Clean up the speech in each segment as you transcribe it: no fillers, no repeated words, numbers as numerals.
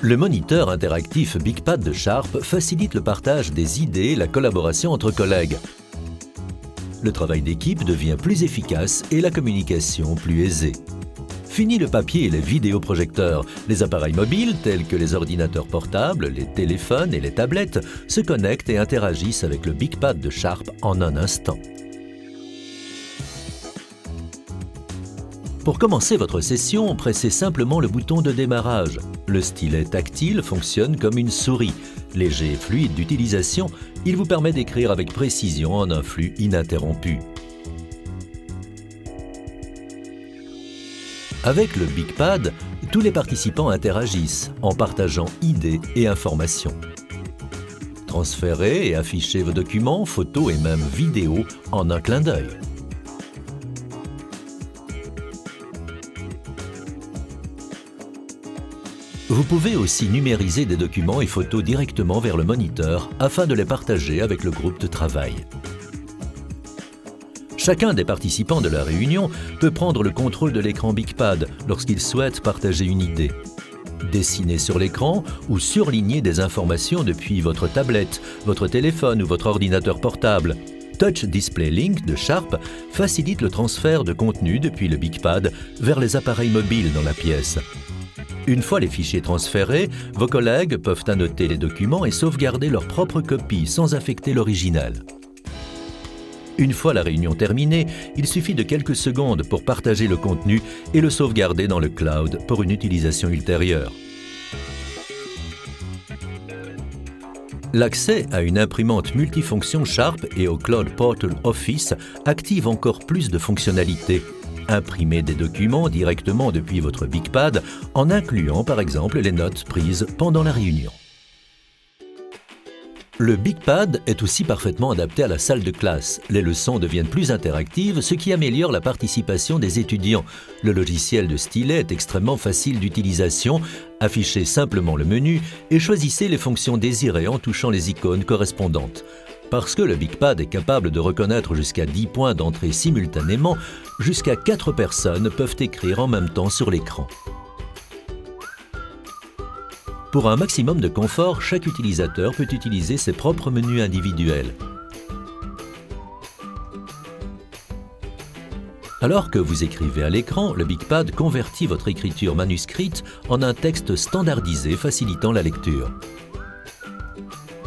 Le moniteur interactif BigPad de Sharp facilite le partage des idées et la collaboration entre collègues. Le travail d'équipe devient plus efficace et la communication plus aisée. Fini le papier et les vidéoprojecteurs. Les appareils mobiles, tels que les ordinateurs portables, les téléphones et les tablettes, se connectent et interagissent avec le BigPad de Sharp en un instant. Pour commencer votre session, pressez simplement le bouton de démarrage. Le stylet tactile fonctionne comme une souris. Léger et fluide d'utilisation, il vous permet d'écrire avec précision en un flux ininterrompu. Avec le BigPad, tous les participants interagissent en partageant idées et informations. Transférez et affichez vos documents, photos et même vidéos en un clin d'œil. Vous pouvez aussi numériser des documents et photos directement vers le moniteur afin de les partager avec le groupe de travail. Chacun des participants de la réunion peut prendre le contrôle de l'écran BigPad lorsqu'il souhaite partager une idée. Dessiner sur l'écran ou surligner des informations depuis votre tablette, votre téléphone ou votre ordinateur portable. Touch Display Link de Sharp facilite le transfert de contenu depuis le BigPad vers les appareils mobiles dans la pièce. Une fois les fichiers transférés, vos collègues peuvent annoter les documents et sauvegarder leur propre copie sans affecter l'original. Une fois la réunion terminée, il suffit de quelques secondes pour partager le contenu et le sauvegarder dans le cloud pour une utilisation ultérieure. L'accès à une imprimante multifonction Sharp et au Cloud Portal Office active encore plus de fonctionnalités. Imprimez des documents directement depuis votre BigPad en incluant par exemple les notes prises pendant la réunion. Le BigPad est aussi parfaitement adapté à la salle de classe. Les leçons deviennent plus interactives, ce qui améliore la participation des étudiants. Le logiciel de stylet est extrêmement facile d'utilisation. Affichez simplement le menu et choisissez les fonctions désirées en touchant les icônes correspondantes. Parce que le BigPad est capable de reconnaître jusqu'à 10 points d'entrée simultanément, jusqu'à 4 personnes peuvent écrire en même temps sur l'écran. Pour un maximum de confort, chaque utilisateur peut utiliser ses propres menus individuels. Alors que vous écrivez à l'écran, le BigPad convertit votre écriture manuscrite en un texte standardisé facilitant la lecture.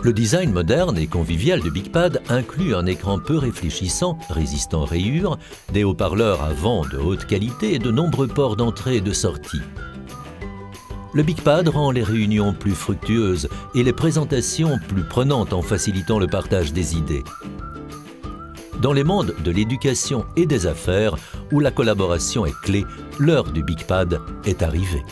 Le design moderne et convivial du BigPad inclut un écran peu réfléchissant, résistant rayures, des haut-parleurs à vent de haute qualité et de nombreux ports d'entrée et de sortie. Le BigPad rend les réunions plus fructueuses et les présentations plus prenantes en facilitant le partage des idées. Dans les mondes de l'éducation et des affaires, où la collaboration est clé, l'heure du BigPad est arrivée.